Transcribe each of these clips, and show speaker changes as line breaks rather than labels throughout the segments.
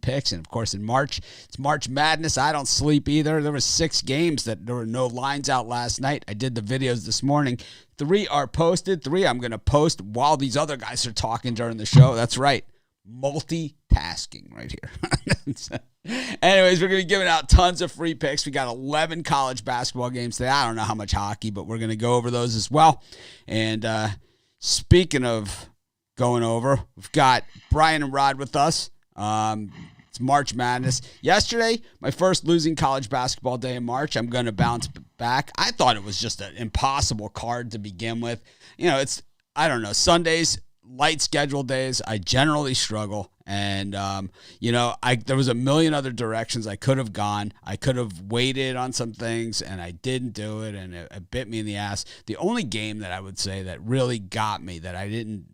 picks. And, of course, in March, it's March Madness. I don't sleep either. There were 6 games that there were no lines out last night. I did the videos this morning. 3 are posted. 3 I'm going to post while these other guys are talking during the show. That's right. Multitasking right here. Anyways, we're going to be giving out tons of free picks. We got 11 college basketball games today. I don't know how much hockey, but we're going to go over those as well. And speaking of going over, we've got Brian and Rod with us. It's March Madness. Yesterday, my first losing college basketball day in March. I'm going to bounce back. I thought it was just an impossible card to begin with. I don't know, Sundays, light schedule days, I generally struggle. And, there was a million other directions I could have gone. I could have waited on some things, and I didn't do it, and it bit me in the ass. The only game that I would say that really got me that I didn't,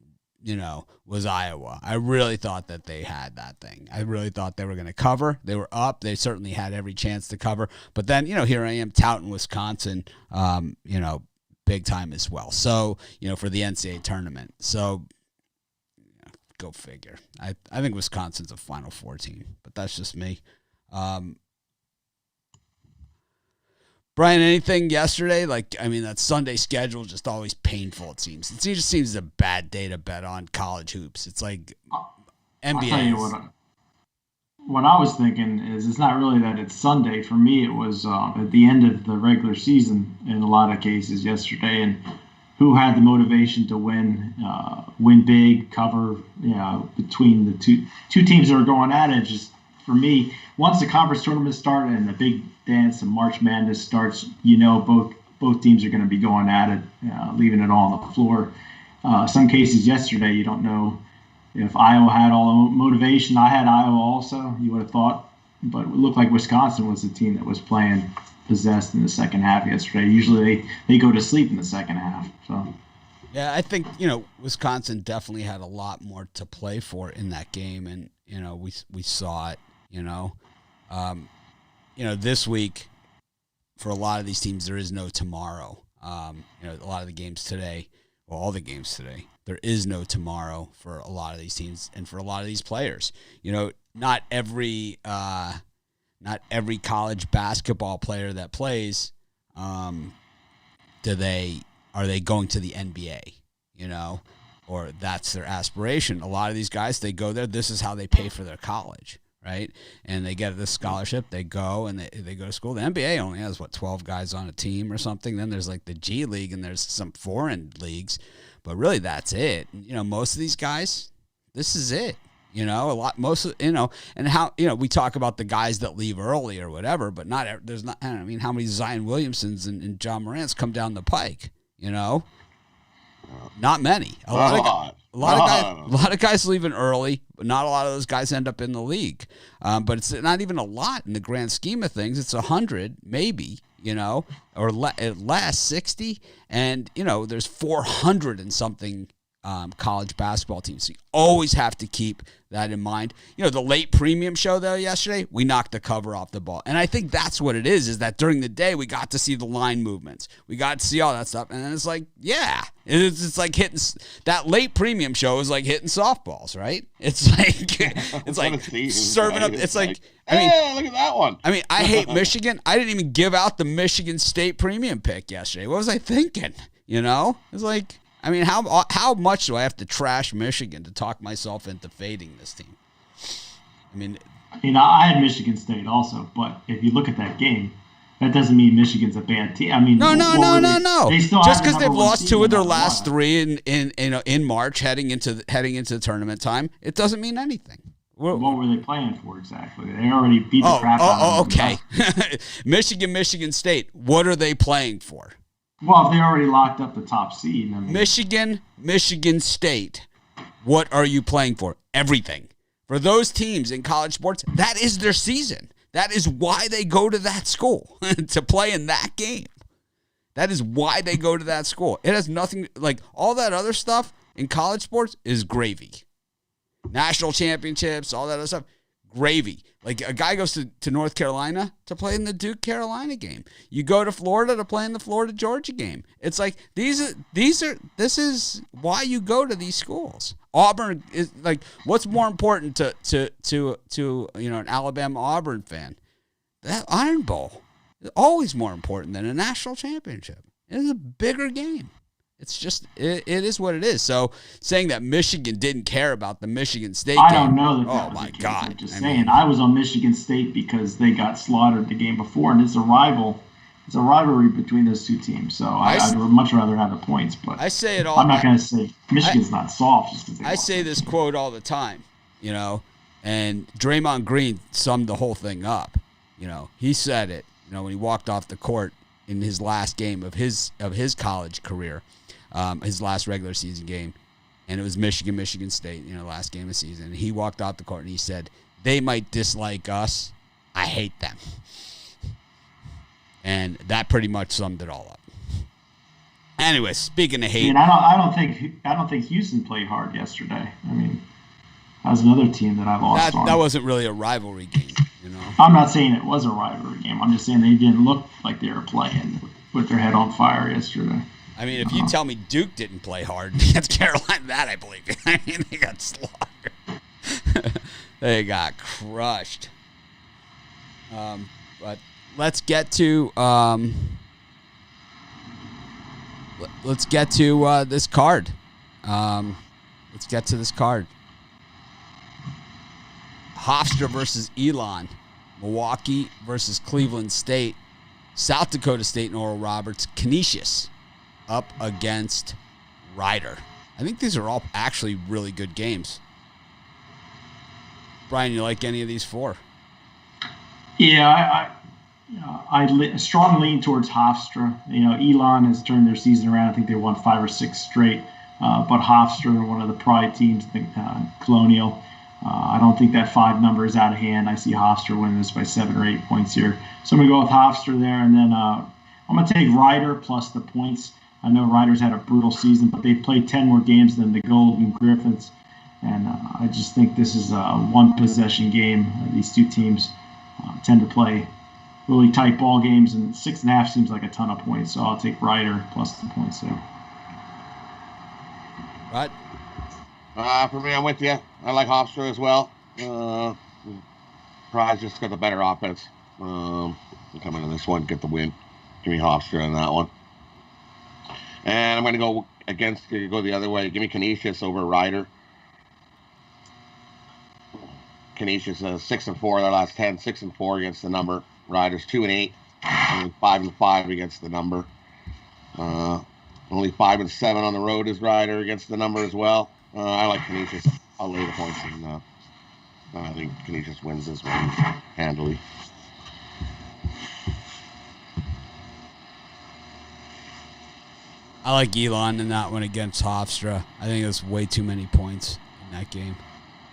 was Iowa. I really thought that they had that thing. I really thought they were going to cover. They were up. They certainly had every chance to cover. But then, here I am touting Wisconsin, big time as well. So, for the NCAA tournament. So, go figure. I think Wisconsin's a Final Four team, but that's just me. Brian, anything yesterday? That Sunday schedule just always painful, it seems. It just seems a bad day to bet on college hoops. It's like NBA.
I'll tell you what I was thinking is it's not really that it's Sunday. For me, it was at the end of the regular season in a lot of cases yesterday, and who had the motivation to win big, cover, between the two teams that are going at it. Just for me, once the conference tournament started and the big dance of March Madness starts, both teams are going to be going at it, leaving it all on the floor. Some cases yesterday, you don't know if Iowa had all the motivation. I had Iowa also, you would have thought, but it looked like Wisconsin was the team that was playing possessed in the second half yesterday. Usually they go to sleep in the second half. So
yeah, I think Wisconsin definitely had a lot more to play for in that game, and we saw it. This week for a lot of these teams there is no tomorrow. A lot of the games today, all the games today, there is no tomorrow for a lot of these teams and for a lot of these players. Not every college basketball player that plays, are they going to the NBA, or that's their aspiration. A lot of these guys, they go there. This is how they pay for their college, right? And they get this scholarship. They go and they go to school. The NBA only has 12 guys on a team or something. Then there's the G League and there's some foreign leagues, but really that's it. Most of these guys, this is it. And how, we talk about the guys that leave early or whatever, but how many Zion Williamsons and John Morants come down the pike, Not many. A lot of guys leaving early, but not a lot of those guys end up in the league. But it's not even a lot in the grand scheme of things. It's 100, maybe, or less, 60. And, there's 400 and something college basketball teams. So you always have to keep that in mind. The late premium show, though, yesterday, we knocked the cover off the ball. And I think that's what it is that during the day, we got to see the line movements. We got to see all that stuff. And then it's it's like hitting – that late premium show is like hitting softballs, right? It's like serving up – it's like –
look at that one.
I hate Michigan. I didn't even give out the Michigan State premium pick yesterday. What was I thinking? It's like – how much do I have to trash Michigan to talk myself into fading this team?
I had Michigan State also, but if you look at that game, that doesn't mean Michigan's a bad team.
No. Just because they've lost 2 of their last 3 in March, heading into the tournament time, it doesn't mean anything.
What were they playing for exactly? They already beat the crap out of them.
Okay. Michigan State. What are they playing for?
Well, if they already locked up the top seed.
Michigan State, what are you playing for? Everything. For those teams in college sports, that is their season. That is why they go to that school, to play in that game. That is why they go to that school. It has nothing, all that other stuff in college sports is gravy. National championships, all that other stuff, gravy. Like a guy goes to North Carolina to play in the Duke Carolina game. You go to Florida to play in the Florida Georgia game. It's like this is why you go to these schools. Auburn is like, what's more important to an Alabama Auburn fan? That Iron Bowl is always more important than a national championship. It is a bigger game. It's just, it is what it is. So saying that Michigan didn't care about the Michigan State game.
I don't know that
Oh,
was
my
the case.
God.
I'm just saying. I was on Michigan State because they got slaughtered the game before, and it's a rivalry between those two teams. So I'd much rather have the points. But
I say it all.
I'm not going to say Michigan's not soft just because
I say this quote all the time, and Draymond Green summed the whole thing up. He said it, when he walked off the court in his last game of his college career. His last regular season game, and it was Michigan State, last game of the season. And he walked out the court and he said, "They might dislike us. I hate them." And that pretty much summed it all up. Anyway, speaking of hate,
I don't think Houston played hard yesterday. I mean, that was another team that I lost on.
That wasn't really a rivalry game,
I'm not saying it was a rivalry game. I'm just saying they didn't look like they were playing with their head on fire yesterday.
I mean, if you tell me Duke didn't play hard against Carolina, that I believe you. I mean, they got slaughtered. They got crushed. But let's get to this card. Let's get to this card. Hofstra versus Elon. Milwaukee versus Cleveland State. South Dakota State and Oral Roberts. Canisius up against Rider. I think these are all actually really good games. Brian, you like any of these four?
Yeah, I strong lean towards Hofstra. Elon has turned their season around. I think they won 5 or 6 straight. But Hofstra are one of the pride teams, Colonial. I don't think that 5 number is out of hand. I see Hofstra winning this by 7 or 8 points here. So I'm going to go with Hofstra there. And then I'm going to take Rider plus the points. I know Rider's had a brutal season, but they've played 10 more games than the Golden Griffins. And I just think this is a one-possession game. These two teams tend to play really tight ball games, and 6.5 seems like a ton of points. So I'll take Rider plus the points there.
Right.
For me, I'm with you. I like Hofstra as well. Prize just got the better offense. Come into this one, get the win. Give me Hofstra on that one. And I'm going to go the other way. Give me Canisius over Rider. Canisius 6-4 their last 10, 6-4 against the number. Rider's 2-8, only 5-5 against the number. Only 5-7 on the road is Rider against the number as well. I like Canisius. I'll lay the points, and I think Canisius wins this one handily.
I like Elon in that one against Hofstra. I think there's way too many points in that game.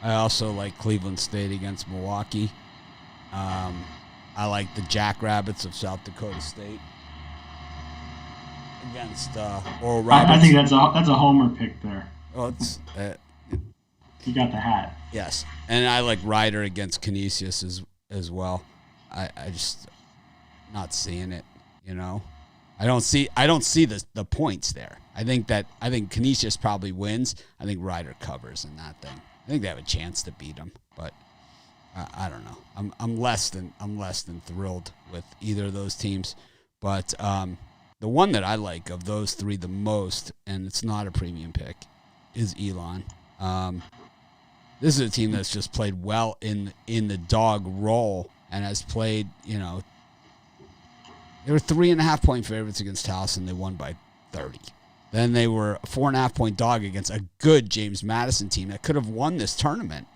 I also like Cleveland State against Milwaukee. I like the Jackrabbits of South Dakota State against Oral Roberts.
I think that's a homer pick there.
Well, it's
you got the hat.
Yes, and I like Rider against Canisius as well. I just not seeing it. I don't see the points there. I think Canisius probably wins. I think Rider covers in that thing. I think they have a chance to beat them, but I don't know. I'm less than thrilled with either of those teams. But the one that I like of those three the most, and it's not a premium pick, is Elon. This is a team that's just played well in the dog role and has played. They were 3.5-point favorites against Towson. They won by 30. Then they were a 4.5-point dog against a good James Madison team that could have won this tournament,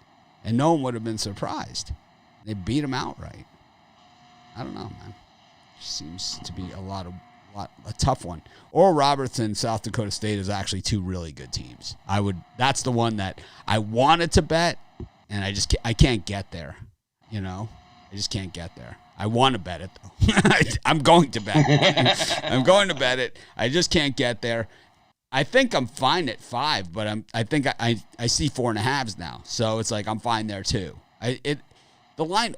and no one would have been surprised. They beat them outright. I don't know, man. Seems to be a tough one. Oral Roberts and South Dakota State is actually two really good teams. That's the one that I wanted to bet, and I can't get there. I just can't get there. I want to bet it though. I'm going to bet it. I'm going to bet it. I just can't get there. I think I'm fine at 5, but I think I see 4.5s now. So it's like I'm fine there too. the line,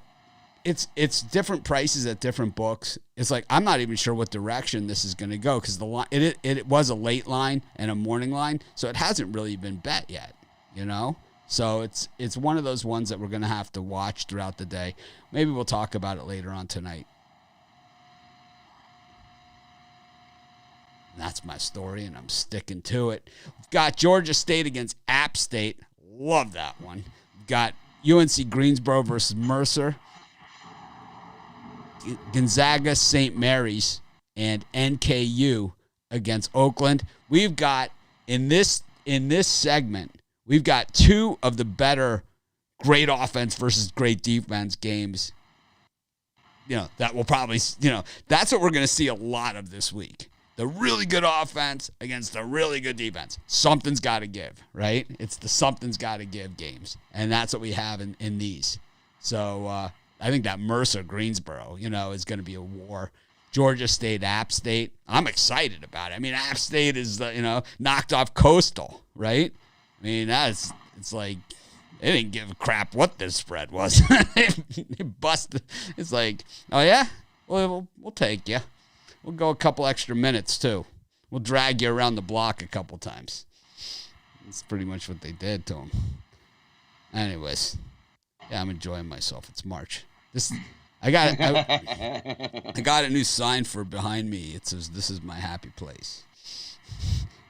it's different prices at different books. It's like I'm not even sure what direction this is going to go because the line it was a late line and a morning line, so it hasn't really been bet yet, you know. So it's one of those ones that we're going to have to watch throughout the day. Maybe we'll talk about it later on tonight. And that's my story, and I'm sticking to it. We've got Georgia State against App State. Love that one. We've got UNC Greensboro versus Mercer. Gonzaga, St. Mary's, and NKU against Oakland. We've got in this segment, we've got two of the better great offense versus great defense games. You know, that will probably, that's what we're going to see a lot of this week. The really good offense against the really good defense. Something's got to give, right? It's the something's got to give games. And that's what we have in these. So, I think that Mercer-Greensboro, is going to be a war. Georgia State, App State. I'm excited about it. I mean, App State is, knocked off Coastal, right? I mean, it's like they didn't give a crap what this spread was. They busted. It's like, oh, yeah? Well, we'll take you. We'll go a couple extra minutes, too. We'll drag you around the block a couple times. That's pretty much what they did to him. Anyways, yeah, I'm enjoying myself. It's March. I got a new sign for behind me. It says, "This is my happy place."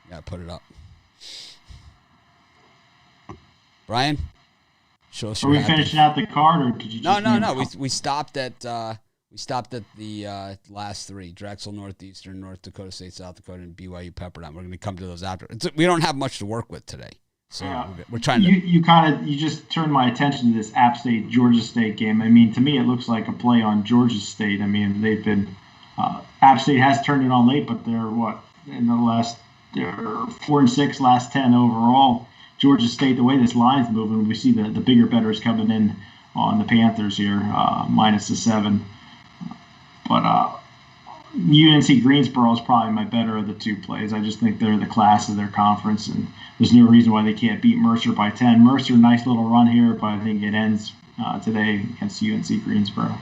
Gotta put it up. Brian, show us.
Are we finishing out the card, or did you?
No. We stopped at the last three: Drexel, Northeastern, North Dakota State, South Dakota, and BYU Pepperdine. We're going to come to those after. We don't have much to work with today. So we're trying to.
You just turned my attention to this App State Georgia State game. I mean, to me, it looks like a play on Georgia State. I mean, they've been App State has turned it on late, but they're they're 4-6 last 10 overall. Georgia State, the way this line's moving, we see the bigger bettors coming in on the Panthers here, minus the 7. But UNC Greensboro is probably my better of the two plays. I just think they're the class of their conference, and there's no reason why they can't beat Mercer by 10. Mercer, nice little run here, but I think it ends today against UNC Greensboro.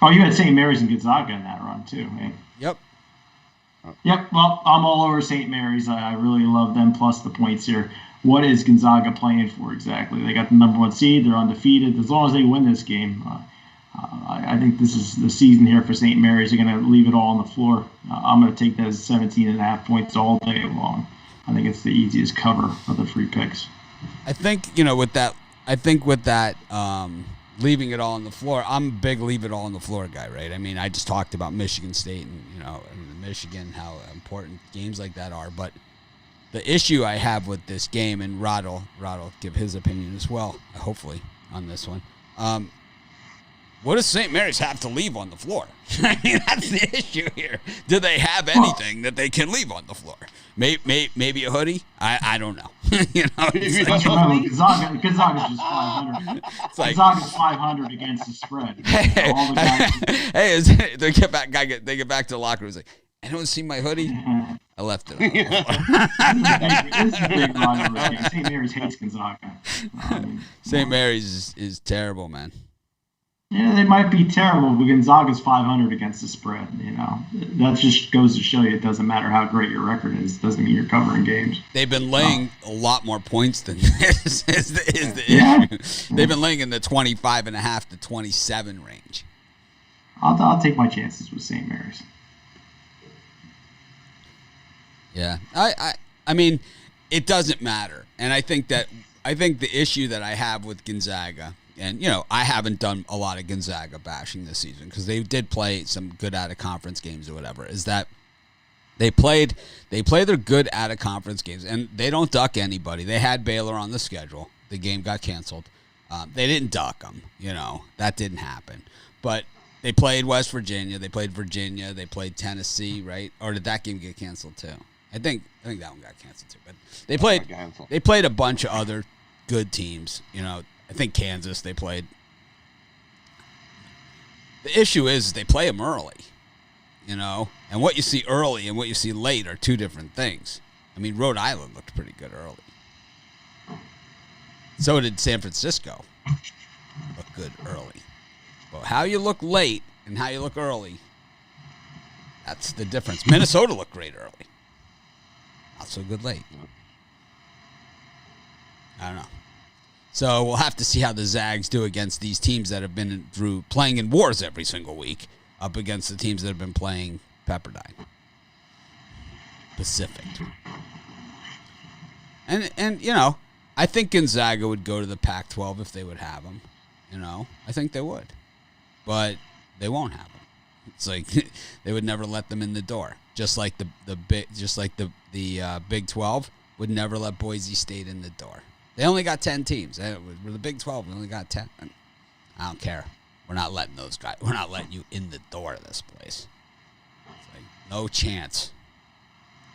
Oh, you had St. Mary's and Gonzaga in that run too, eh?
Yep.
Yep. Well, I'm all over St. Mary's. I really love them plus the points here. What is Gonzaga playing for exactly? They got the number 1 seed. They're undefeated. As long as they win this game, I think this is the season here for St. Mary's. They're going to leave it all on the floor. I'm going to take that as 17.5 points all day long. I think it's the easiest cover of the free picks.
I think, with that, leaving it all on the floor, I'm a big leave it all on the floor guy, right? I mean, I just talked about Michigan State and, and Michigan, how important games like that are. But the issue I have with this game, and Rod will give his opinion as well, hopefully, on this one. What does St. Mary's have to leave on the floor? I mean, that's the issue here. Do they have anything that they can leave on the floor? Maybe a hoodie? I don't know.
Gonzaga's just 500. Gonzaga's 500 against the spread.
They get back to the locker room. It's like, anyone see my hoodie? I left it on the floor.
This is a big rivalry. St. Mary's hates Gonzaga.
St. Mary's is terrible, man.
Yeah, they might be terrible, but Gonzaga's 500 against the spread. That just goes to show you it doesn't matter how great your record is. It doesn't mean you're covering games.
They've been laying a lot more points than this is the issue. They've been laying in the 25.5 to 27 range.
I'll take my chances with St. Mary's.
Yeah, I mean, it doesn't matter, and I think the issue that I have with Gonzaga. And, I haven't done a lot of Gonzaga bashing this season because they did play some good out-of-conference games or whatever, is that they play their good out-of-conference games, and they don't duck anybody. They had Baylor on the schedule. The game got canceled. They didn't duck them, That didn't happen. But they played West Virginia. They played Virginia. They played Tennessee, right? Or did that game get canceled too? I think that one got canceled too. But they played a bunch of other good teams, I think Kansas they played. The issue is they play them early, and what you see early and what you see late are two different things. I mean, Rhode Island looked pretty good early. So did San Francisco. Look good early. But how you look late and how you look early, that's the difference. Minnesota looked great early. Not so good late. I don't know. So we'll have to see how the Zags do against these teams that have been through playing in wars every single week up against the teams that have been playing Pepperdine. Pacific. And you know, I think Gonzaga would go to the Pac-12 if they would have them. You know, I think they would. But they won't have them. It's like they would never let them in the door. Just like the Big 12 would never let Boise State in the door. They only got 10 teams. We're the Big 12. We only got 10. I don't care. We're not letting those guys. We're not letting you in the door of this place. It's like no chance.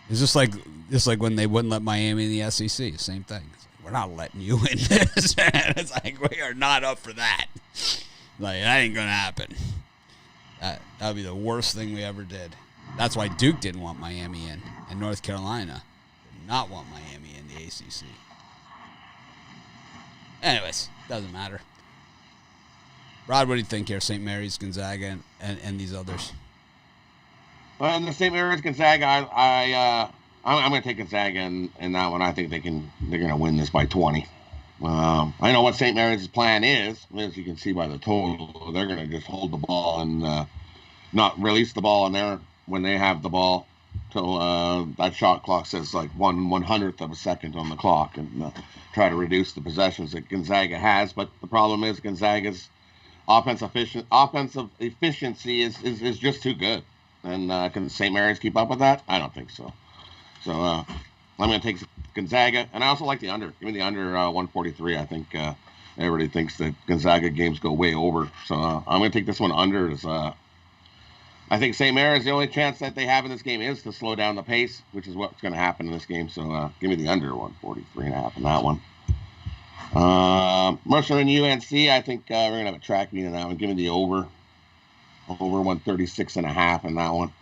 It's just like when they wouldn't let Miami in the SEC. Same thing. It's like, we're not letting you in this, man. It's like we are not up for that. Like that ain't gonna happen. That would be the worst thing we ever did. That's why Duke didn't want Miami in, and North Carolina did not want Miami in the ACC. Anyways, doesn't matter. Rod, what do you think here? St. Mary's, Gonzaga, and these others?
Well, in the St. Mary's, Gonzaga, I'm going to take Gonzaga in that one. I think they're going to win this by 20. I know what St. Mary's' plan is. As you can see by the total, they're going to just hold the ball and not release the ball in there when they have the ball till that shot clock says like 1/100th of a second on the clock, and try to reduce the possessions that Gonzaga has. But the problem is Gonzaga's offensive efficiency is just too good. And can St. Mary's keep up with that? I don't think so. So I'm going to take Gonzaga. And I also like the under. Give me the under 143. I think everybody thinks that Gonzaga games go way over. So I'm going to take this one under. I think St. Mary's, the only chance that they have in this game is to slow down the pace, which is what's going to happen in this game. So give me the under 143.5 in that one. Mercer and UNC, I think we're going to have a track meet in that one. Give me the over 136.5 in that one.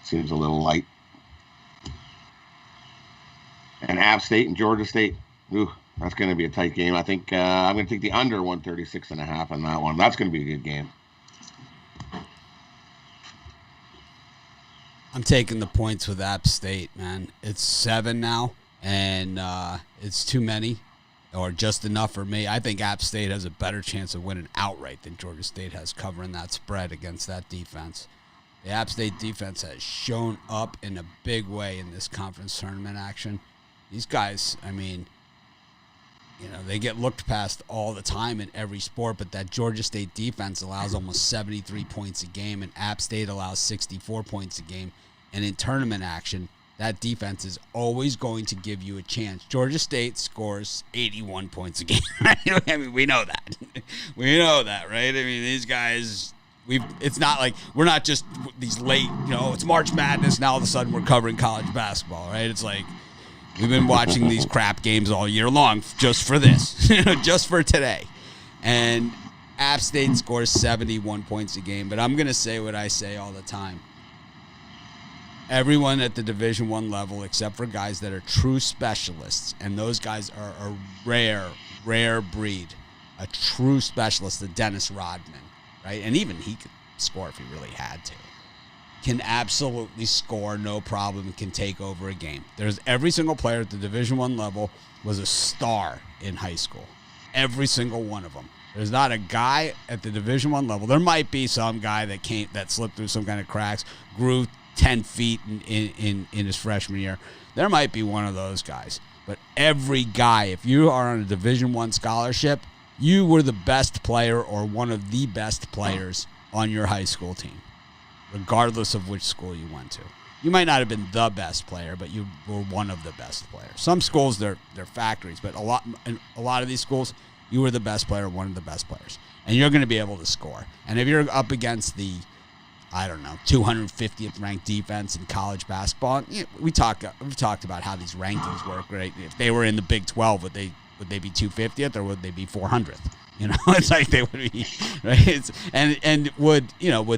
Seems a little light. And App State and Georgia State, ooh, that's going to be a tight game. I think I'm going to take the under 136.5 in that one. That's going to be a good game.
I'm taking the points with App State, man. It's 7 now, and it's too many or just enough for me. I think App State has a better chance of winning outright than Georgia State has covering that spread against that defense. The App State defense has shown up in a big way in this conference tournament action. These guys, I mean, you know, they get looked past all the time in every sport, but that Georgia State defense allows almost 73 points a game, and App State allows 64 points a game. And in tournament action, that defense is always going to give you a chance. Georgia State scores 81 points a game. I mean, we know that. We know that, right? I mean, these guys, it's not like we're not just these late, you know, it's March Madness, now all of a sudden we're covering college basketball, right? It's like we've been watching these crap games all year long just for this, just for today. And App State scores 71 points a game. But I'm going to say what I say all the time. Everyone at the Division I level, except for guys that are true specialists, and those guys are a rare breed, a true specialist, the Dennis Rodman, right? And even he could score if he really had to. Can absolutely score, no problem, can take over a game. There's every single player at the Division I level was a star in high school. Every single one of them. There's not a guy at the Division I level. There might be some guy that slipped through some kind of cracks, grew 10 feet in his freshman year. There might be one of those guys. But every guy, if you are on a Division I scholarship, you were the best player or one of the best players on your high school team, regardless of which school you went to. You might not have been the best player, but you were one of the best players. Some schools, they're factories, but in a lot of these schools, you were the best player, one of the best players. And you're going to be able to score. And if you're up against the 250th ranked defense in college basketball. We've talked about how these rankings work, right? If they were in the Big 12, would they be 250th or would they be 400th? You know, it's like they would be, right? And would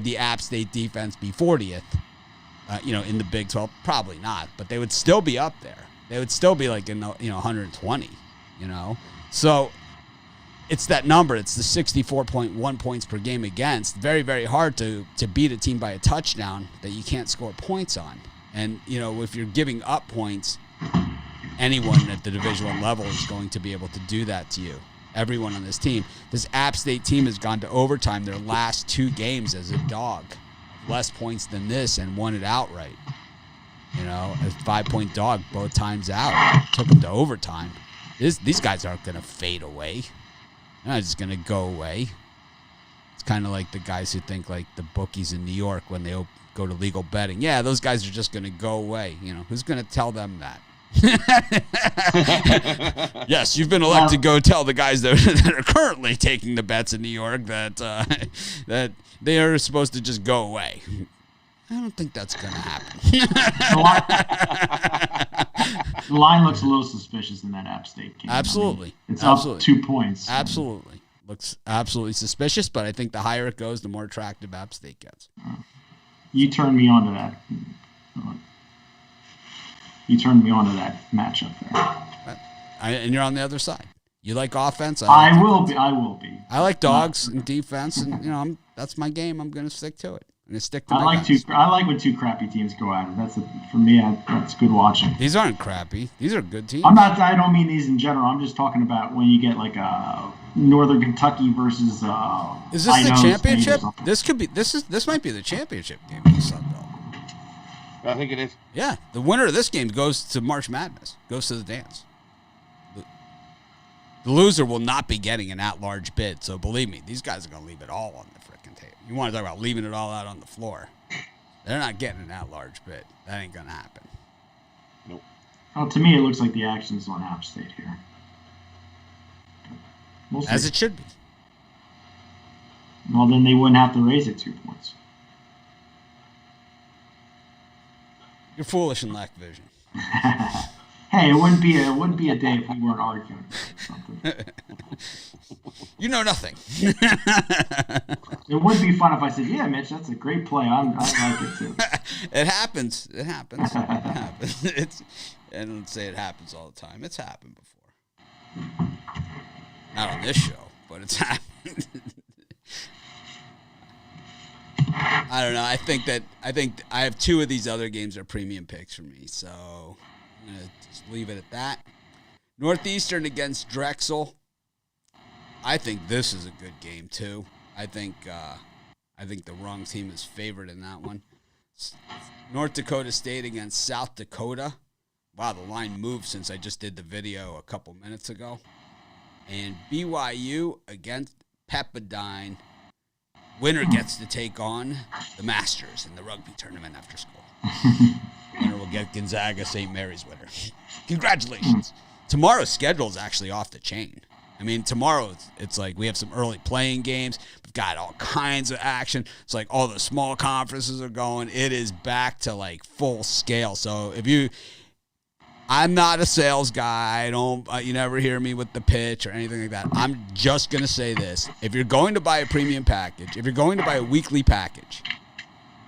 the App State defense be 40th? In the Big 12, probably not, but they would still be up there. They would still be like in the 120. So it's that number. It's the 64.1 points per game against. Very, very hard to beat a team by a touchdown that you can't score points on. And, if you're giving up points, anyone at the Division I level is going to be able to do that to you. Everyone on this team. This App State team has gone to overtime their last 2 games as a dog. Less points than this and won it outright. A 5-point dog both times out. Took them to overtime. These guys aren't going to fade away. They're not just going to go away. It's kind of like the guys who think like the bookies in New York when they go to legal betting. Yeah, those guys are just going to go away. Who's going to tell them that? Yes, you've been elected to go tell the guys that are currently taking the bets in New York that that they are supposed to just go away. I don't think that's going to happen.
The line looks a little suspicious in that App State game.
Absolutely.
It's up 2 points.
Absolutely. Looks absolutely suspicious, but I think the higher it goes, the more attractive App State gets.
You turned me on to that. You turned me on to that matchup there.
And you're on the other side. You like offense?
I will be.
I like dogs and defense, and that's my game. I'm going to stick to it. I'm going to stick to my guns.
I like when 2 crappy teams go at it. For me, that's good watching.
These aren't crappy. These are good teams.
I don't mean these in general. I'm just talking about when you get like a Northern Kentucky versus.
Is this the championship? This might be the championship game in the Sun Belt.
I think it is.
Yeah, the winner of this game goes to March Madness. Goes to the dance. The loser will not be getting an at-large bid. So believe me, these guys are going to leave it all on the frickin' table. You want to talk about leaving it all out on the floor? They're not getting an at-large bid. That ain't going to happen.
Nope.
Well, to me, it looks like the action's on App State here.
As it should be.
Well, then they wouldn't have to raise it 2 points.
You're foolish and lack vision.
Hey, it wouldn't be a day if we weren't arguing about something.
You know nothing.
It would be fun if I said, "Yeah, Mitch, that's a great play. I like it too."
It happens. It happens. I don't say it happens all the time. It's happened before. Not on this show, but it's happened. I don't know. I think I have 2 of these other games are premium picks for me, so I'm gonna just leave it at that. Northeastern against Drexel. I think this is a good game too. I think the wrong team is favored in that one. North Dakota State against South Dakota. Wow, the line moved since I just did the video a couple minutes ago. And BYU against Pepperdine. Winner gets to take on the Masters in the rugby tournament after school. Winner will get Gonzaga St. Mary's winner. Congratulations. Tomorrow's schedule is actually off the chain. I mean, tomorrow it's like we have some early playing games. We've got all kinds of action. It's like all the small conferences are going. It is back to like full scale. So I'm not a sales guy. You never hear me with the pitch or anything like that. I'm just going to say this. If you're going to buy a premium package, if you're going to buy a weekly package,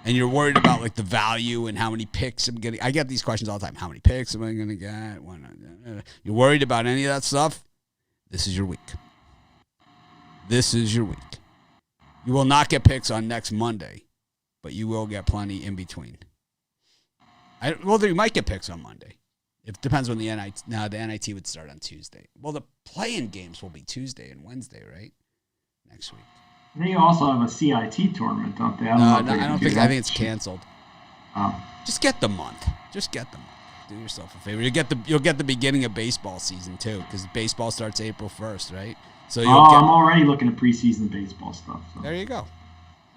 and you're worried about like the value and how many picks I'm getting, I get these questions all the time. How many picks am I going to get? You're worried about any of that stuff? This is your week. This is your week. You will not get picks on next Monday, but you will get plenty in between. You might get picks on Monday. It depends when the NIT would start on Tuesday. Well, the play-in games will be Tuesday and Wednesday, right? Next week.
They also have a CIT tournament, don't they?
I think it's canceled.
Oh.
Just get the month. Do yourself a favor. You'll get the beginning of baseball season too, because baseball starts April 1st, right? So
I'm already looking at preseason baseball stuff. So.
There you go.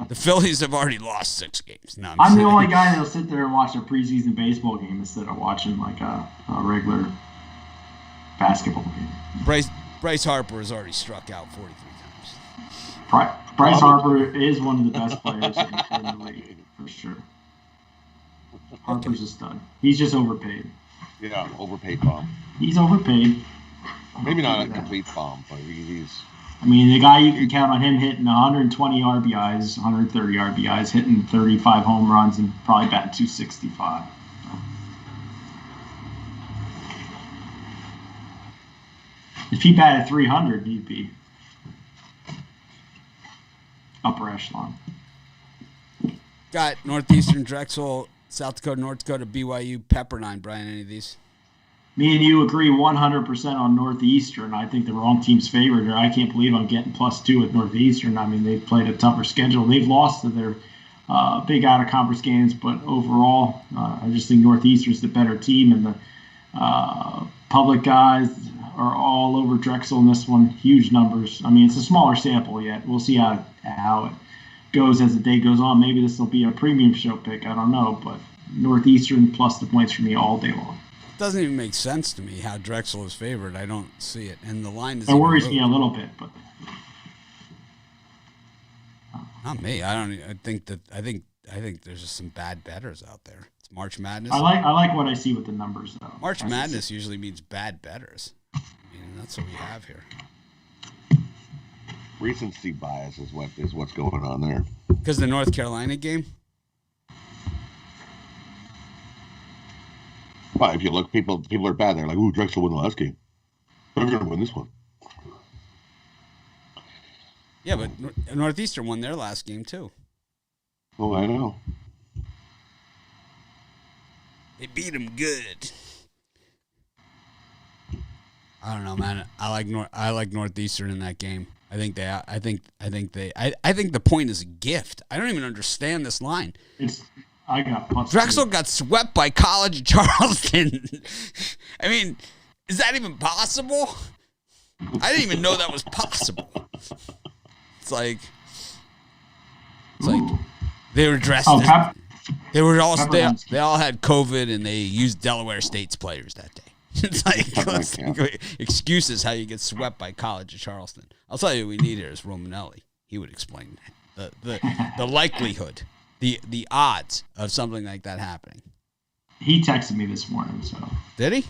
The Phillies have already lost 6 games. No,
I'm the only guy that'll sit there and watch a preseason baseball game instead of watching like a regular basketball game.
Bryce Harper has already struck out 43 times.
Bryce Harper is one of the best players in the league, for sure. Harper's a stud. He's just overpaid.
Yeah, overpaid bomb.
He's overpaid.
Maybe not a complete bomb, but he's...
I mean, the guy you can count on him hitting 120 RBIs, 130 RBIs, hitting 35 home runs, and probably batting 265. If he batted 300, he'd be upper echelon.
Got Northeastern, Drexel, South Dakota, North Dakota, BYU, Pepperdine. Brian, any of these?
Me and you agree 100% on Northeastern. I think the wrong team's favored here. I can't believe I'm getting +2 with Northeastern. I mean, they've played a tougher schedule. They've lost to their big out-of-conference games, but overall, I just think Northeastern's the better team, and the public guys are all over Drexel in this one. Huge numbers. I mean, it's a smaller sample yet. We'll see how it goes as the day goes on. Maybe this will be a premium show pick. I don't know, but Northeastern plus the points for me all day long.
Doesn't even make sense to me how Drexel is favored. I don't see it, and the line is.
It worries me a little bit, but
not me. I think there's just some bad bettors out there. It's March Madness.
I like what I see with the numbers though.
March Madness usually means bad bettors. I mean, that's what we have here.
Recency bias is what's going on there.
Because the North Carolina game.
But if you look, people are bad. They're like, "Ooh, Drexel won the last game. They're going to win this one."
Yeah, but Northeastern won their last game too.
Oh, I know.
They beat them good. I don't know, man. I like Northeastern in that game. I think the point is a gift. I don't even understand this line.
I got +2.
Drexel got swept by College of Charleston. I mean, is that even possible? I didn't even know that was possible. It's like they were dressed. They all had COVID and they used Delaware State's players that day. It's like excuses how you get swept by College of Charleston. I'll tell you what we need here is Romanelli. He would explain the likelihood, the odds of something like that happening.
He texted me this morning, so.
Did he?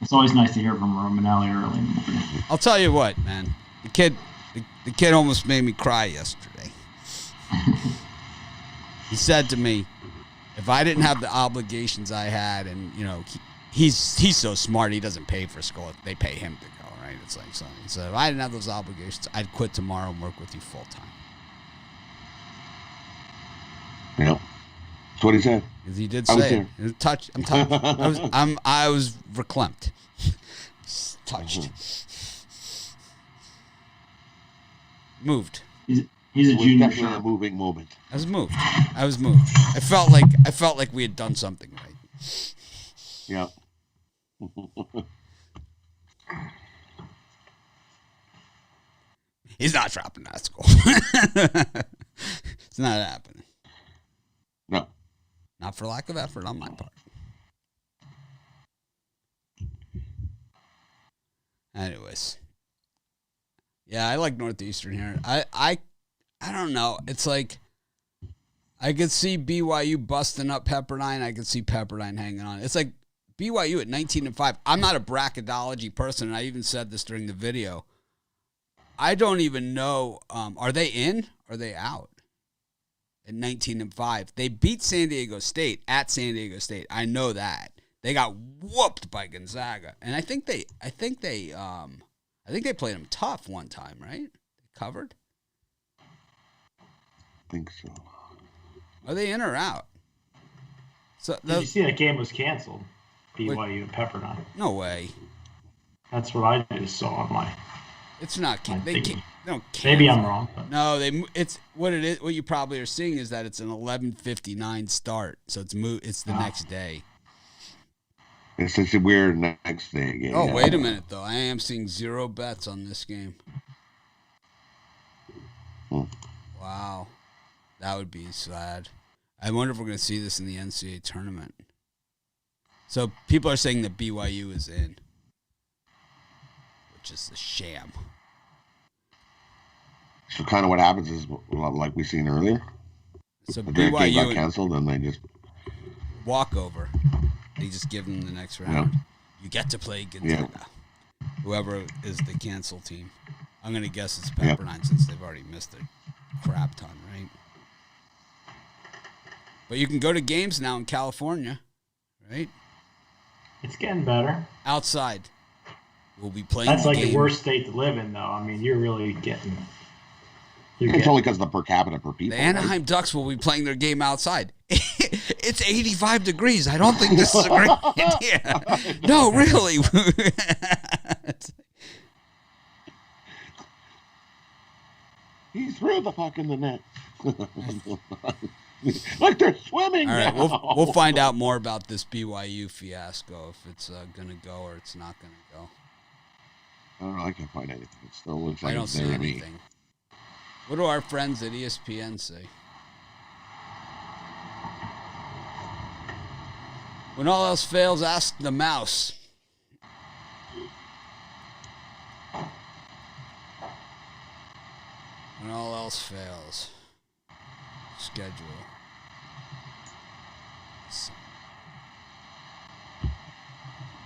It's always nice to hear from Romanelli early in the morning.
I'll tell you what, man. The kid almost made me cry yesterday. He said to me, if I didn't have the obligations I had, and he's so smart, he doesn't pay for school. They pay him to go, right? It's like something. So if I didn't have those obligations, I'd quit tomorrow and work with you full time.
Yeah, that's what he said.
He did say it. I'm touched. I was verklempt. Touched. Moved.
He's a junior.
Definitely a moving moment.
I was moved. I felt like we had done something right.
Yeah.
He's not dropping out of school. It's not happening.
No.
Not for lack of effort on my part. Anyways. Yeah, I like Northeastern here. I don't know. It's like I could see BYU busting up Pepperdine. I could see Pepperdine hanging on. It's like BYU at 19-5. I'm not a bracketology person, and I even said this during the video. I don't even know. Are they in? Or are they out? At 19-5, they beat San Diego State at San Diego State. I know that they got whooped by Gonzaga, and I think they played them tough one time, right? They covered.
I think so.
Are they in or out? So
did you see that game was canceled? BYU and Pepperdine.
No way.
That's what I just saw online.
It's not. They can't. No,
maybe I'm wrong. But.
No, it's what it is. What you probably are seeing is that it's an 11:59 start, so it's the next day.
It's such a weird next day game.
Oh, wait a minute though. I am seeing 0 bets on this game. Wow, that would be sad. I wonder if we're going to see this in the NCAA tournament. So people are saying that BYU is in, which is a sham.
So kind of what happens is like we seen earlier.
So
the
BYU
game got canceled, and they just
walkover. They just give them the next round.
Yeah.
You get to play Gonzaga. Yeah. Whoever is the cancel team. I'm going to guess it's Pepperdine since they've already missed a crap ton, right? But you can go to games now in California, right?
It's getting better.
Outside. will be playing
That's
the
like
game.
the worst state to live in, though. I mean, you're really getting.
It's only because of the per capita per people.
The Anaheim Ducks will be playing their game outside. It's 85 degrees. I don't think this is a great idea. No, really.
He threw the puck in the net. Like they're swimming.
All right,
now.
we'll find out more about this BYU fiasco, if it's going to go or it's not going to go.
I don't know. I can't find anything. It still looks like
I don't
it's
see
there to me.
anything. What do our friends at ESPN say? When all else fails, ask the mouse. When all else fails, schedule.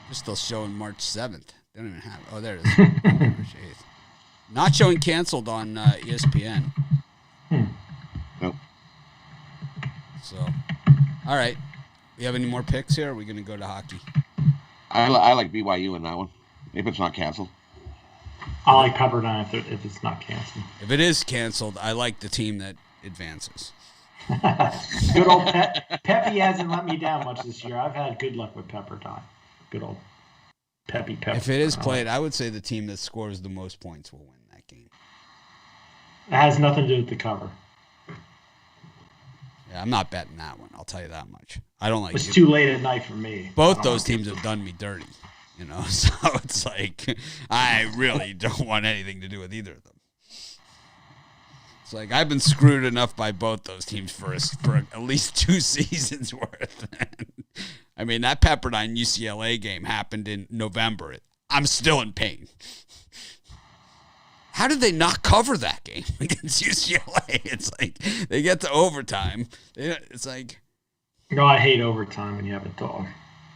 They're still showing March 7th. They don't even have it. Oh, there it is. March 8th. Not showing canceled on ESPN.
Nope.
So, all right. We have any more picks here? Or are we going to go to hockey?
I like BYU in that one. If it's not canceled.
I like Pepperdine if it's not canceled.
If it is canceled, I like the team that advances.
Good old Peppy hasn't let me down much this year. I've had good luck with Pepperdine. Good old Peppy.
If it is played, I would say the team that scores the most points will win that game.
It has nothing to do with the cover.
Yeah, I'm not betting that one. I'll tell you that much. I don't like
It's
it.
too late at night for me.
Both those teams have done me dirty, you know. So it's like I really don't want anything to do with either of them. It's like I've been screwed enough by both those teams for at least 2 seasons worth. I mean, that Pepperdine UCLA game happened in November. I'm still in pain. How did they not cover that game against UCLA? It's like they get to overtime. It's like,
no, I hate overtime when you have a dog.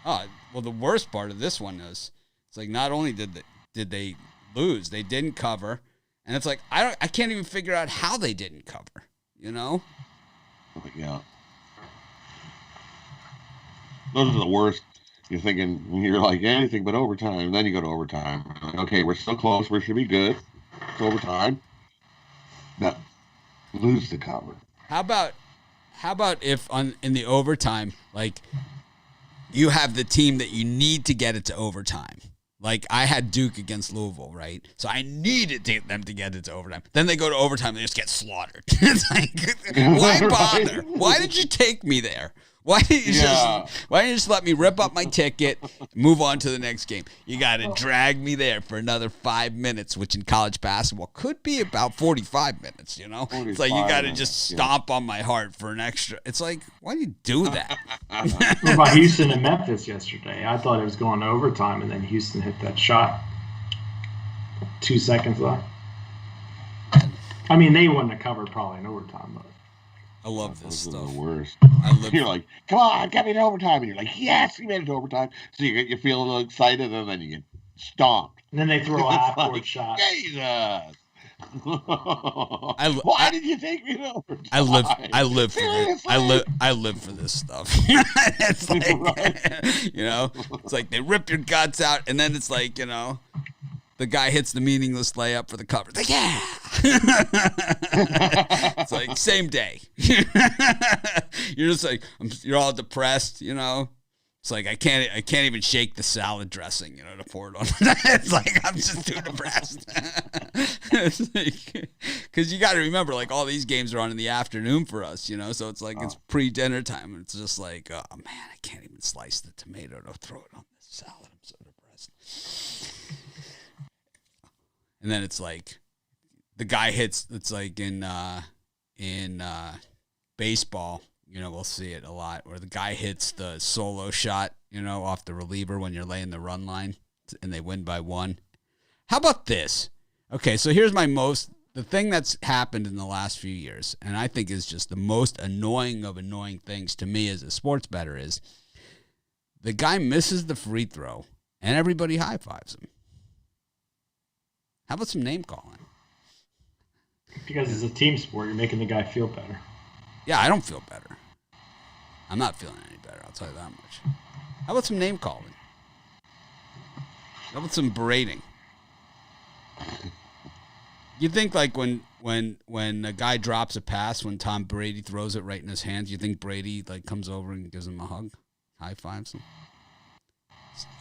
oh, well, the worst part of this one is it's like not only did they lose, they didn't cover, and it's like I can't even figure out how they didn't cover. You know?
Yeah. Those are the worst. You're thinking, you're like anything but overtime, and then you go to overtime. Like, okay, we're still close. We should be good. It's overtime. No, lose the cover.
How about if in the overtime, like you have the team that you need to get it to overtime. Like I had Duke against Louisville, right? So I needed them to get it to overtime. Then they go to overtime, they just get slaughtered. It's like, why bother? Why did you take me there? Why didn't you just let me rip up my ticket, move on to the next game? You got to drag me there for another 5 minutes, which in college basketball could be about 45 minutes, you know? It's like you got to just stomp on my heart for an extra. It's like, why do you do that?
What about Houston and Memphis yesterday? I thought it was going to overtime, and then Houston hit that shot. 2 seconds left. I mean, they wouldn't have covered probably in overtime, but.
I love this
Those
stuff.
are the worst. You're like, come on, get me to overtime. And you're like, yes, we made it to overtime. So you feel a little excited, and then you get stomped.
And then they throw a half-court shot.
Jesus. Why did you take me to overtime?
I live for this. I live for this stuff. It's like, you know, it's like they rip your guts out, and then it's like, you know, the guy hits the meaningless layup for the cover. It's like, yeah. It's like same day. You're just like you're all depressed, you know. It's like I can't even shake the salad dressing, you know, to pour it on. It's like I'm just too depressed. It's like, because you got to remember, like all these games are on in the afternoon for us, you know. So it's like it's pre-dinner time, and it's just like, oh man, I can't even slice the tomato to throw it on this salad. I'm so depressed. And then it's like the guy hits. It's like in baseball, you know, we'll see it a lot where the guy hits the solo shot, you know, off the reliever when you're laying the run line, and they win by 1. How about this? Okay, so here's the thing that's happened in the last few years, and I think is just the most annoying of annoying things to me as a sports bettor is the guy misses the free throw and everybody high fives him. How about some name calling?
Because it's a team sport, you're making the guy feel better.
Yeah, I don't feel better. I'm not feeling any better, I'll tell you that much. How about some name calling? How about some berating? You think like when a guy drops a pass, when Tom Brady throws it right in his hands, you think Brady like comes over and gives him a hug, high fives him?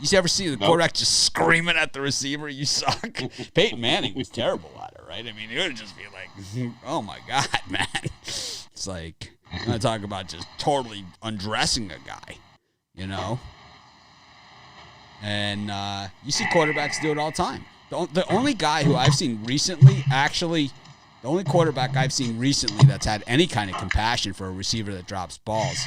You ever see the quarterback just screaming at the receiver, "You suck"? Peyton Manning was terrible at it, right? I mean, it would just be like, "Oh my God, man!" It's like I'm gonna talk about just totally undressing a guy, you know. And you see quarterbacks do it all the time. The only guy who I've seen recently, actually, the only quarterback I've seen recently that's had any kind of compassion for a receiver that drops balls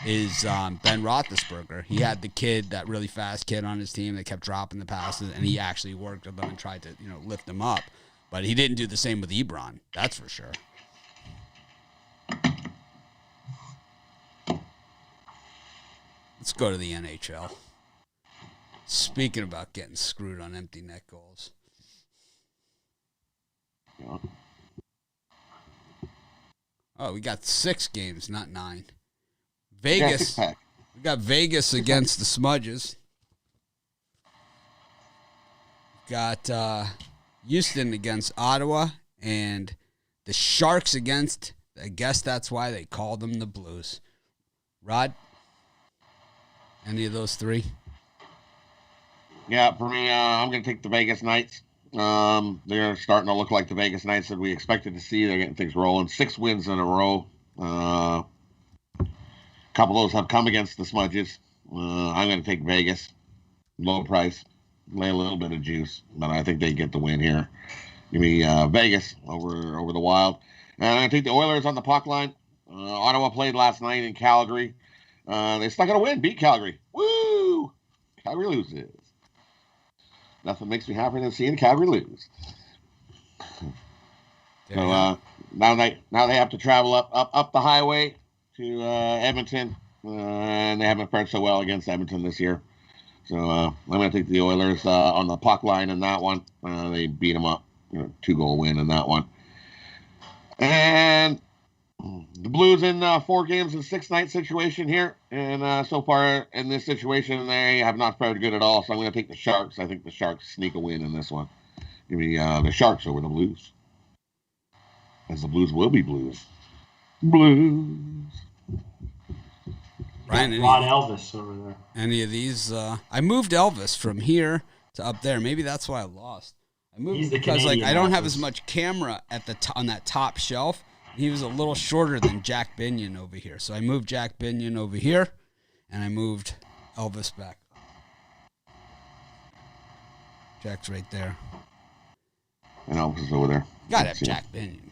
is Ben Roethlisberger. He had the kid, that really fast kid on his team that kept dropping the passes, and he actually worked with them and tried to, lift them up. But he didn't do the same with Ebron, that's for sure. Let's go to the NHL. Speaking about getting screwed on empty net goals. Oh, we got 6 games, not 9. Vegas. We got Vegas against the Smudges. Got Houston against Ottawa, and the Sharks against, I guess that's why they called them the Blues. Rod, any of those 3?
Yeah, for me, I'm going to take the Vegas Knights. They're starting to look like the Vegas Knights that we expected to see. They're getting things rolling. 6 wins in a row. A couple of those have come against the Smudges. I'm going to take Vegas. Low price. Lay a little bit of juice, but I think they get the win here. Give me Vegas over the Wild. And I'm going to take the Oilers on the puck line. Ottawa played last night in Calgary. They stuck out a win, beat Calgary. Woo! Calgary loses. Nothing makes me happier than seeing Calgary lose. So now they have to travel up the highway to Edmonton, and they haven't fared so well against Edmonton this year. So I'm going to take the Oilers on the puck line in that one. They beat them up, 2-goal win in that one. And the Blues in 4 games and 6-night situation here. And so far in this situation, they have not fared good at all. So I'm going to take the Sharks. I think the Sharks sneak a win in this one. Give me the Sharks over the Blues. As the Blues will be Blues. Blues.
Brian,
a lot of Elvis over there.
Any of these? I moved Elvis from here to up there. Maybe that's why I lost. I moved because I don't have as much camera at the on that top shelf. He was a little shorter than Jack Binion over here. So I moved Jack Binion over here, and I moved Elvis back. Jack's right there.
And Elvis is over there.
Gotta have Jack Binion.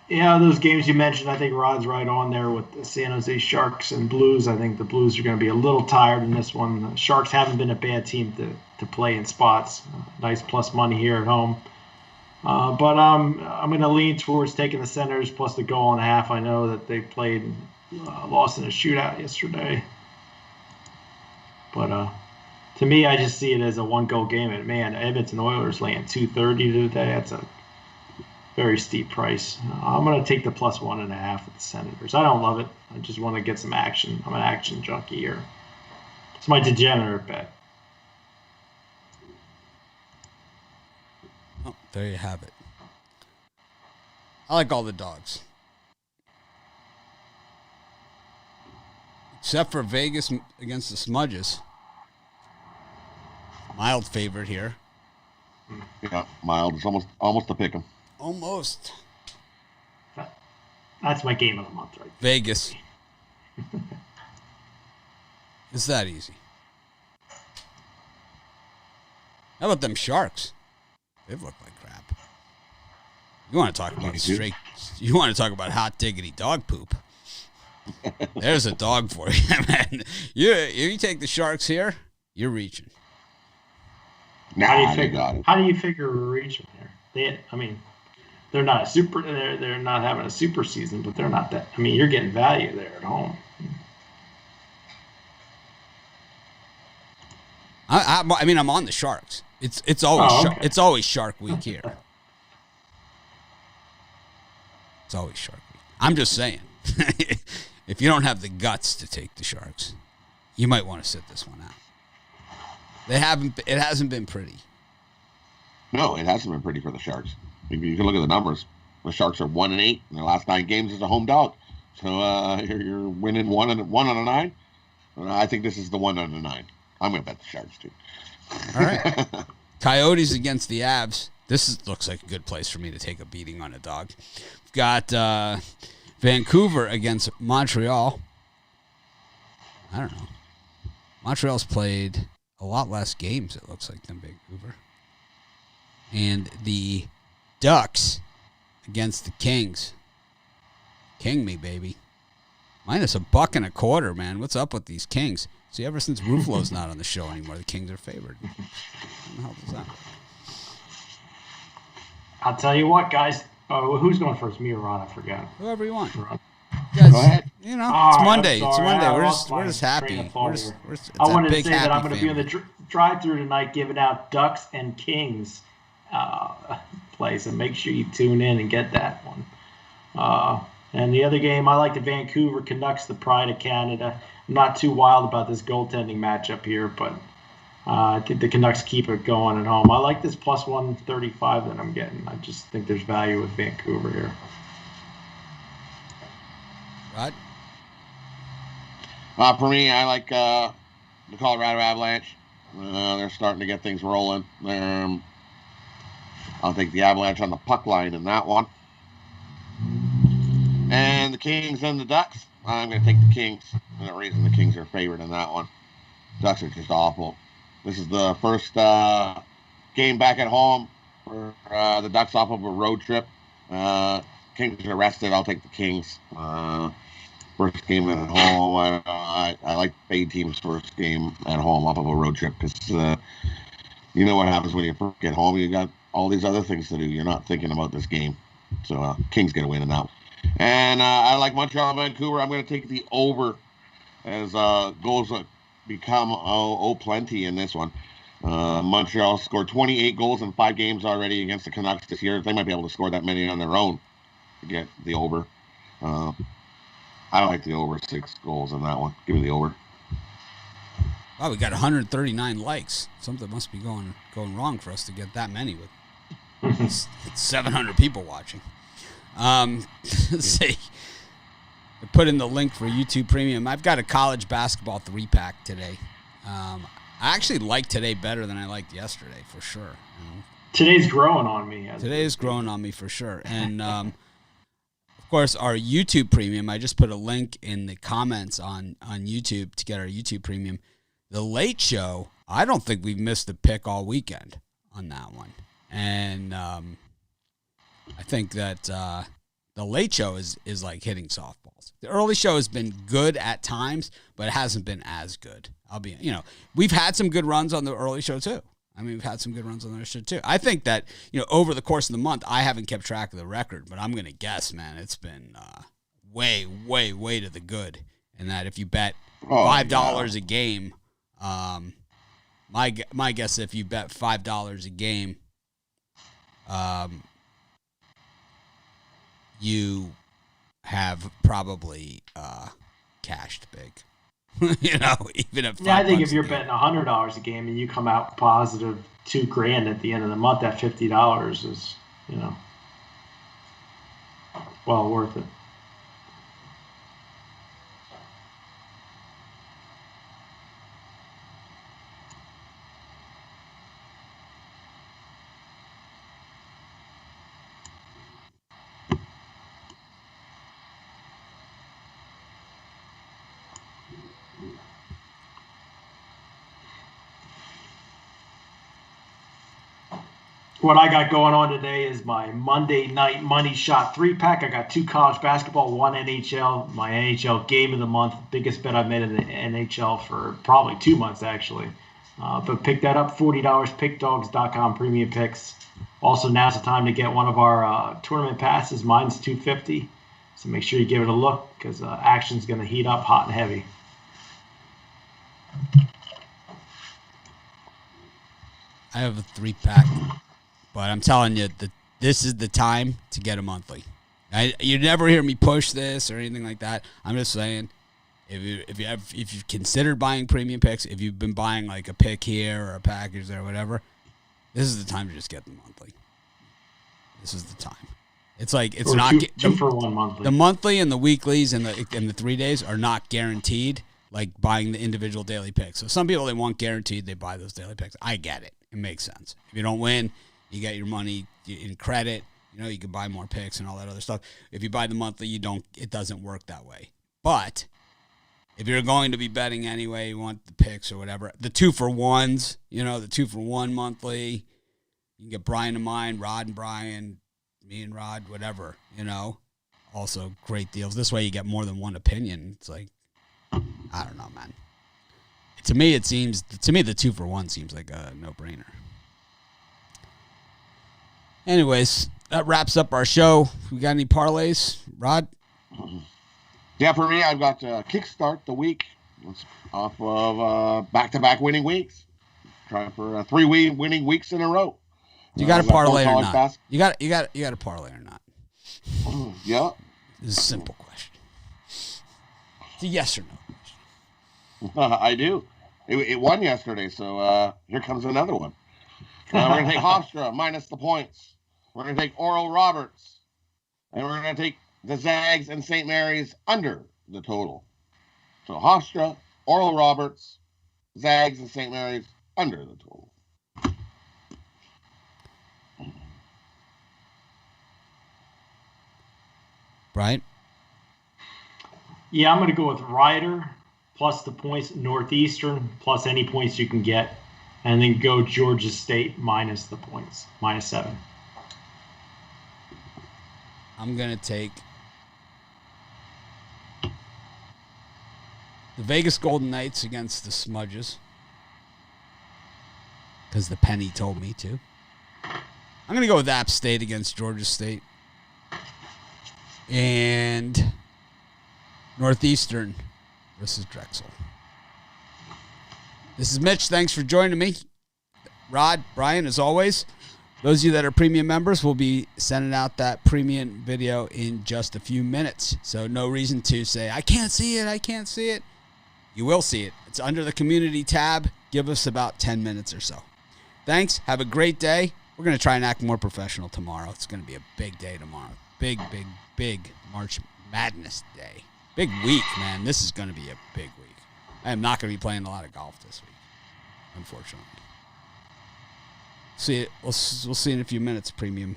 Yeah, those games you mentioned, I think Rod's right on there with the San Jose Sharks and Blues. I think the Blues are going to be a little tired in this one. The Sharks haven't been a bad team to play in spots. Nice plus money here at home. But I'm going to lean towards taking the Senators plus the 1.5. I know that they lost in a shootout yesterday. But to me, I just see it as a 1-goal game. And, man, Edmonton Oilers laying 230 today. That's a very steep price. I'm going to take the plus 1.5 with the Senators. I don't love it. I just want to get some action. I'm an action junkie here. It's my degenerate bet.
Oh, there you have it. I like all the dogs. Except for Vegas against the Smudges. Mild favorite here.
Yeah, mild. It's almost a pick 'em.
Almost.
That's my game of the month, right?
Vegas. It's that easy. How about them Sharks? They've looked like crap. You want to talk about straight? You want to talk about hot diggity dog poop? There's a dog for you, man. You take the Sharks here, you're reaching.
Nah,
how do you figure we're reaching here? They're not a super. They're not having a super season, but they're not that. I mean, you're getting value there at home.
I'm on the Sharks. It's always it's always Shark Week here. It's always Shark Week. I'm just saying, if you don't have the guts to take the Sharks, you might want to sit this one out. It hasn't been pretty.
No, it hasn't been pretty for the Sharks. You can look at the numbers. The Sharks are 1-8 in their last 9 games as a home dog. So you're winning 1 out of 9. I think this is the 1 out of 9. I'm going to bet the Sharks too.
All right. Coyotes against the Avs. Looks like a good place for me to take a beating on a dog. We've got Vancouver against Montreal. I don't know. Montreal's played a lot less games, it looks like, than Vancouver. And the Ducks against the Kings. King me, baby. Minus $1.25, man. What's up with these Kings? See, ever since Ruffalo's not on the show anymore, the Kings are favored. What the hell does that mean?
I'll tell you what, guys. Who's going first? Me or Ron? I forgot.
Whoever you want.
Ron.
Guys,
Go ahead.
You know, it's Monday. It's Monday.
I
We're
lost
just
my
happy.
train of thought here.
It's
I
a
wanted to
big
say that I'm
happy
going to be on the
family.
drive-through tonight giving out Ducks and Kings plays, and make sure you tune in and get that one. And the other game, I like the Vancouver Canucks, the pride of Canada. I'm not too wild about this goaltending matchup here, but I think the Canucks keep it going at home. I like this plus 135 that I'm getting. I just think there's value with Vancouver here.
Rod?
For me, I like the Colorado Avalanche. They're starting to get things rolling. I'll take the Avalanche on the puck line in that one. And the Kings and the Ducks, I'm going to take the Kings. And the reason the Kings are favored in that one. Ducks are just awful. This is the first game back at home for the Ducks off of a road trip. Kings are rested. I'll take the Kings. First game at home. I like fade team's first game at home off of a road trip because you know what happens when you first get home. You got all these other things to do. You're not thinking about this game. So Kings get a win in that one. And I like Montreal and Vancouver. I'm going to take the over as goals become plenty in this one. Montreal scored 28 goals in 5 games already against the Canucks this year. They might be able to score that many on their own to get the over. I like the over 6 goals in that one. Give me the over.
Wow, we got 139 likes. Something must be going wrong for us to get that many with it's 700 people watching. Let's see. I put in the link for YouTube Premium. I've got a college basketball 3-pack today. I actually like today better than I liked yesterday, for sure. You know?
Today's growing on me.
Today is growing on me, for sure. And, of course, our YouTube Premium, I just put a link in the comments on YouTube to get our YouTube Premium. The Late Show, I don't think we've missed a pick all weekend on that one. And I think that the Late Show is like hitting softballs. The early show has been good at times, but it hasn't been as good. We've had some good runs on the early show too. We've had some good runs on the show too. I think that, over the course of the month, I haven't kept track of the record, but I'm going to guess, man, it's been way, way, way to the good. And that if you bet $5 a game, my guess, if you bet $5 a game, you have probably cashed big. Even at
I think if you're betting $100 a game and you come out positive $2,000 at the end of the month, that $50 is, well worth it. What I got going on today is my Monday night money shot 3-pack. I got 2 college basketball, 1 NHL, my NHL game of the month, biggest bet I've made in the NHL for probably 2 months actually. But pick that up, $40, pickdogs.com premium picks. Also, now's the time to get one of our tournament passes. Mine's $250. So make sure you give it a look because action's going to heat up hot and heavy.
I have a 3-pack. But I'm telling you that this is the time to get a monthly. You never hear me push this or anything like that. I'm just saying, if you've considered buying premium picks, if you've been buying like a pick here or a package or whatever, this is the time to just get the monthly. This is the time. It's like it's
or
not
two for one monthly.
The monthly and the weeklies and the 3 days are not guaranteed. Like buying the individual daily picks. So some people, they want guaranteed, they buy those daily picks. I get it. It makes sense. If you don't win, you get your money in credit. You know, you can buy more picks and all that other stuff. If you buy the monthly, it doesn't work that way. But if you're going to be betting anyway, you want the picks or whatever, the 2-for-1s, the 2-for-1 monthly, you can get Brian and mine, Rod and Brian, me and Rod, whatever, also great deals. This way you get more than one opinion. It's like, I don't know, man. To me, the 2-for-1 seems like a no-brainer. Anyways, that wraps up our show. We got any parlays, Rod?
Yeah, for me, I've got to kickstart the week. It's off of back-to-back winning weeks. Trying for 3 winning weeks in a row.
You got a parlay or not? You got a parlay or not?
Yeah.
This is a simple question. It's a yes or no question.
I do. It won yesterday, so here comes another one. We're going to take Hofstra minus the points. We're going to take Oral Roberts. And we're going to take the Zags and St. Mary's under the total. So Hofstra, Oral Roberts, Zags, and St. Mary's under the total.
Brian?
Yeah, I'm going to go with Ryder plus the points, Northeastern plus any points you can get, and then go Georgia State minus the points, -7.
I'm going to take the Vegas Golden Knights against the Smudges because the penny told me to. I'm going to go with App State against Georgia State. And Northeastern versus Drexel. This is Mitch. Thanks for joining me. Rod, Brian, as always. Those of you that are premium members will be sending out that premium video in just a few minutes. So no reason to say, I can't see it. You will see it. It's under the community tab. Give us about 10 minutes or so. Thanks. Have a great day. We're going to try and act more professional tomorrow. It's going to be a big day tomorrow. Big March Madness day. Big week, man. This is going to be a big week. I am not going to be playing a lot of golf this week, unfortunately. We'll see in a few minutes, premium.